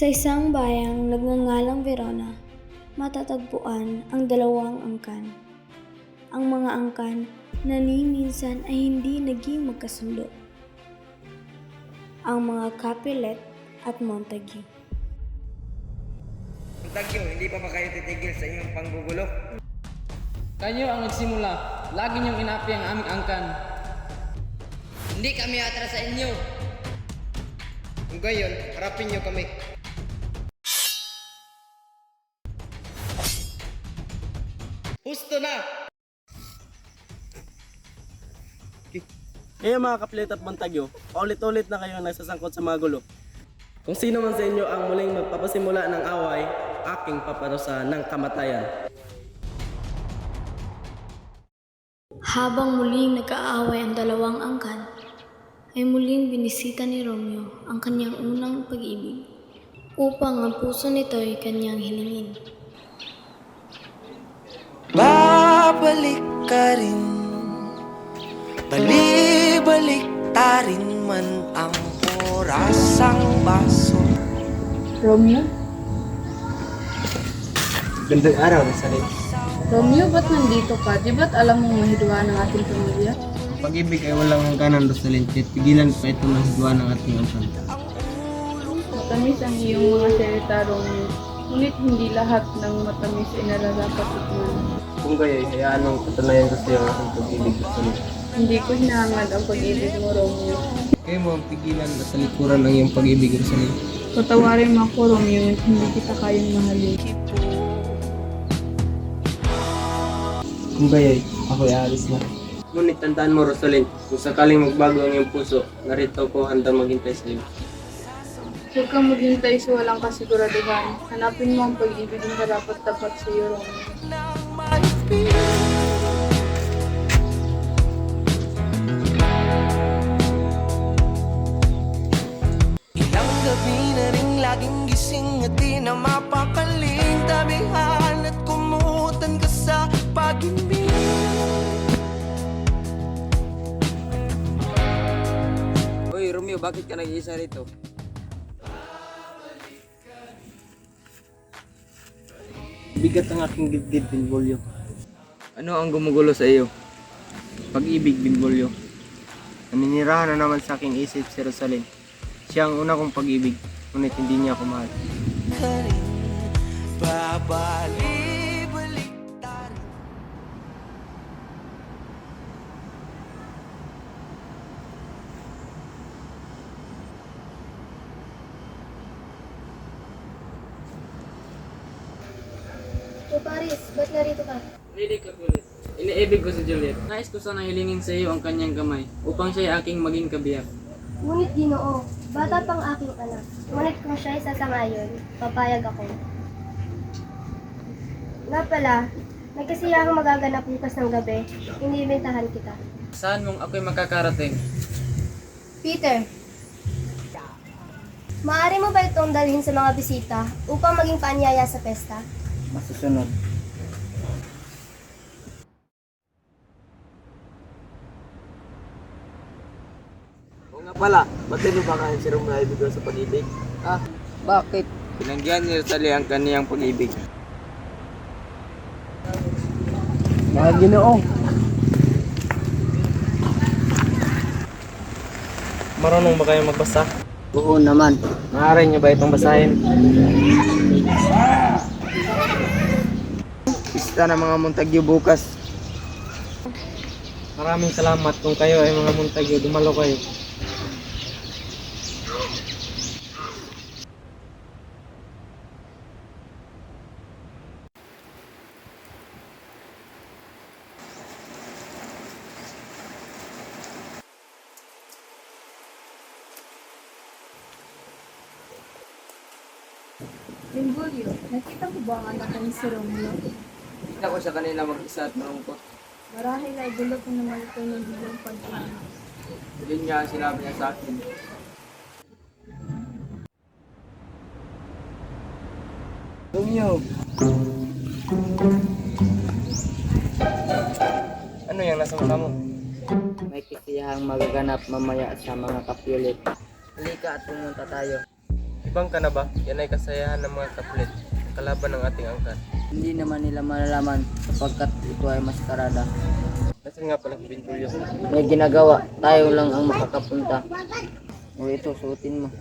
Sa isang bayang nagngangalang Verona, matatagpuan ang dalawang angkan. Ang mga angkan na ni minsan ay hindi naging magkasundo. Ang mga Capulet at Montague. Montague, hindi pa ba kayo titigil sa inyong panggugulo? Kayo ang nagsimula. Lagi niyong inapi ang aming angkan. Hindi kami atras sa inyo. Kung gayon, harapin niyo kami. Husto na! Ngayon mga Capulet at Montague, paulit-ulit na kayo nagsasangkot sa mga gulo. Kung sino man sa inyo ang muling magpapasimula ng away, aking paparusa ng kamatayan. Habang muling nag-aaway ang dalawang angkan, ay muling binisita ni Romeo ang kanyang unang pag-ibig upang ang puso nito ay kanyang hilingin. Babalik ka rin, balibalik ta rin man ang orasang baso. Romeo? Gandang araw, Rosalie. Romeo, ba't nandito ka? Di ba't alam mong mahidwa ng ating pamilya? Pag-ibig ay walang hangganan, Rosalie. Pigilan pa ito ng hidwa ng ating angkan. Matamis ang iyong mga salita, Romeo. Ngunit hindi lahat ng matamis ay nararapat tikman. Kung gayoy, hayaan mong patunayan ko sa iyo ang aking pag-ibig, Rosalie. Hindi ko hinahangad ang pag-ibig mo, Romeo. Kayo mo ang pigilan na sa likuran ng iyong pag-ibig, Rosalie. Patawarin mo ako, Romeo, ngunit hindi kita kayang mahalin. Kung gayoy, ako'y aalis na. Ngunit tandaan mo, Rosalie, kung sakaling magbago ang iyong puso, narito ko handang maghintay sa iyo. Huwag kang maghintay sa walang kasiguraduhan. Hanapin mo ang pag-ibig na karapat-dapat sa iyo, Romeo. Ilang gabi na rin laging gising at di na mapakaling tabihan at kumutan ka sa pag-ibig. Hoy Romeo, bakit ka nag-iisa rito? Bigat ang aking dibdib, Benvolio. Ano ang gumugulo sa iyo? Pag-ibig, Benvolio. Naninirahan na naman sa aking isip si Rosalie. Siya ang una kong pag-ibig, ngunit hindi niya ako mahal. Ka rin, babalik ta rin. O Paris, ba't narito ka? Really, Capulet. Iniibig ko si Juliet. Nais ko sana hilingin sa iyo ang kanyang kamay upang siya ay aking maging kabiyak. Ngunit Ginoo, bata pang aking anak. Ngunit kung siya'y sasangayon, papayag ako. Nga pala, may kasiyahang magaganap bukas ng gabi, inibentahan kita. Saan mong ako'y makakarating? Peter, maaari mo ba itong dalhin sa mga bisita upang maging paanyaya sa pesta? Masusunod. O nga pala, ba't din ba kayo si Romeo ay bigla sa pag-ibig? Ah, bakit? Pinanggihan ni Rosalie ang kaniyang pag-ibig. Mga Ginoo. Marunong ba kayo magbasa? Oo naman. Maaari niyo ba itong basahin? Pista ng mga Montague bukas. Maraming salamat kung kayo ay mga Montague, dumalo kayo. Benvolio, nakita mo ba ang anak ni si Romeo? Kita ko sa kanila mag-isa at malungkot. Marahil ay gulo ko naman ito ng biglang pag-ibig. Yun nga ang sinabi niya sa akin. Romeo! Ano yung nasa mata mo? May kisiyahang magaganap mamaya sa mga Capulet. Halika at pumunta tayo. Ibang ka na ba? Yan ay kasayahan ng mga Capulet, kalaban ng ating angkan. Hindi naman nila malalaman sapagkat ito ay maskarada. Nasaan nga pala si Julio? May ginagawa, tayo lang ang makakapunta. O ito, suotin mo.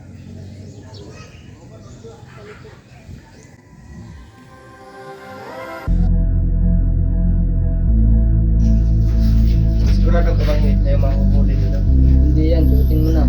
Sigurado ka bang tayo mahuhuli dito? Hindi yan, suotin mo na.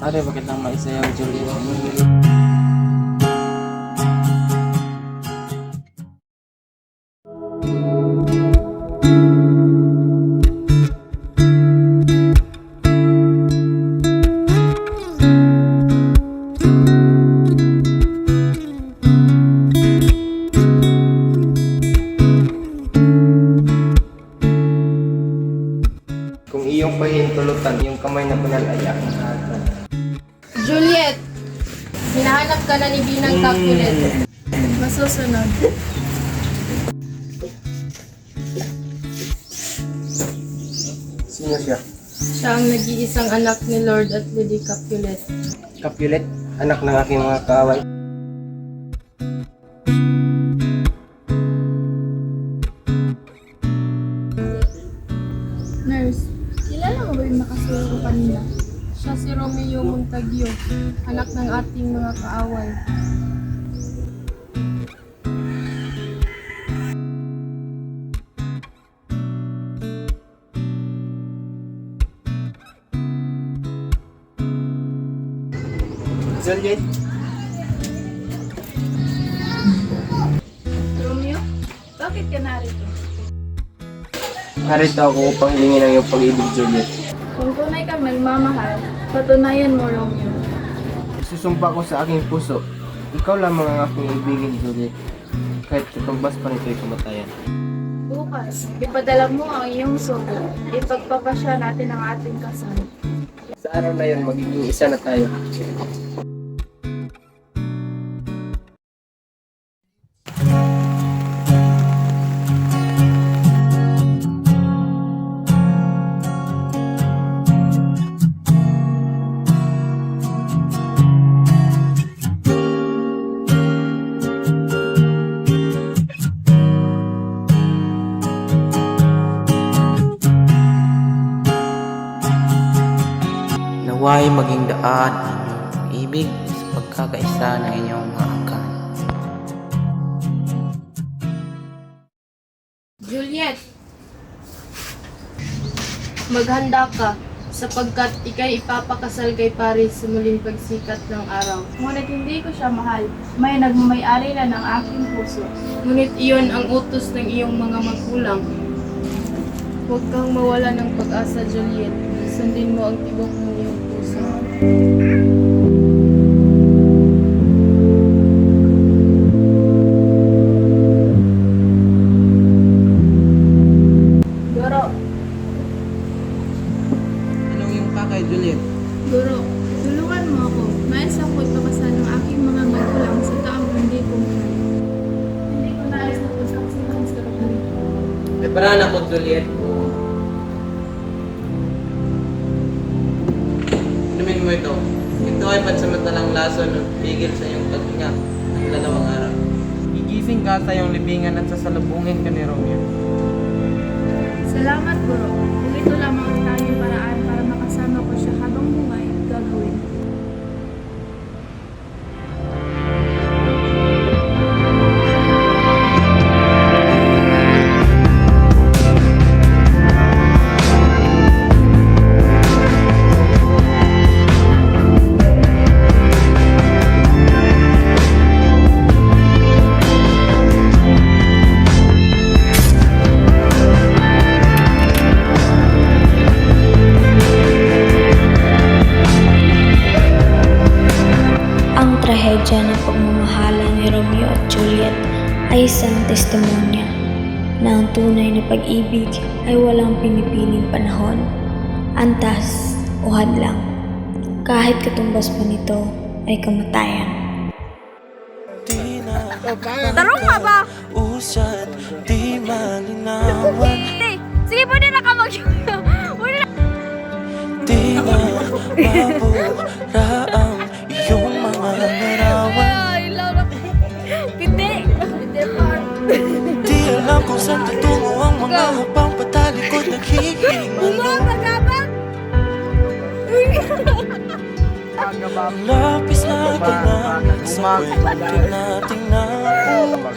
Pare, bakit lang maisayaw, Juliet? Kung iyong pahintulutan, yung kamay na banal ay aking hahagan. Juliet! Hinahanap ka na ni Binang Capulet. Masusunod. Sino siya? Siya ang nag-iisang anak ni Lord at Lady Capulet. Capulet, anak ng aking mga kaaway. Nurse, kilala mo ba yung nakasuyo ko kanina? Siya si Romeo Montague, anak ng ating mga kaaway. Juliet, Romeo, bakit ka narito? narito ako upang hilingin ang iyong pag-ibig, Juliet. Kung tunay kang nagmamahal, patunayan mo, Romeo. Isusumpa ko sa aking puso, ikaw lamang ang aking ibigin, Juliet. Kahit katumbas pa nito'y kamatayan. Bukas, ipadala mo ang iyong sugo. Ipagpapasya natin ang ating kasal. Sa araw na yun, magiging isa na tayo. Naway maging daan ang inyong ibig sa pagkakaisa ng inyong mga angkan. Juliet! Maghanda ka, sapagkat ikay ipapakasal kay Paris sa muling pagsikat ng araw. Ngunit hindi ko siya mahal. May nagmamayari na ng aking puso. Ngunit iyon ang utos ng iyong mga magulang. Huwag kang mawala ng pag-asa, Juliet. Sundin mo ang tibok ng iyong puso. Guro, Anong yung kay Juliet? Guro, tulungan mo ako. Nais ako'y pakasal ng aking mga magulang sa taong hindi ko mahal. Hindi ko nais na pagkaksihan sa kapatid. Preparahan ako, Juliet. Inumin mo ito. Ito ay pansamantalang laso na pigil sa iyong paghinga ng 2 araw. Gigising ka sa iyong libingan at sasalubungin ka ni Romeo. Salamat, Guro. Kung ito lamang ang tanging paraan para makasama ko siya habang buhay, gagawin. testimonya na ang tunay na pag-ibig ay walang pinipiling panahon, antas o hadlang. Kahit katumbas pa nito ay kamatayan. Tarong nga ba? Usad, di malinawan. Sige, pwede na ka mag... Di na mabura ang iyong mga larawan. Hindi. Hindi pa. Di alam kung saan tutungo ang mga hapang patalikod naghihingalo. Lapis na ka na sa kwento nating nabuo.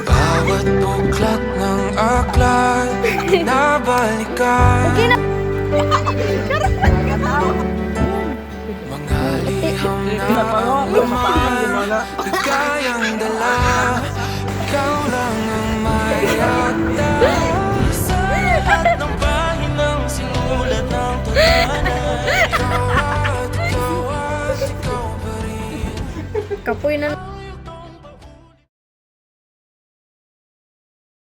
Bawat buklat ng aklat nabalikan. Mga liham na ang laman kagayang dala. Ikaw lang ang mayata sa lahat ng pahinang sinulat ng tulanan. Ikaw at ikaw pa rin. Kapoy na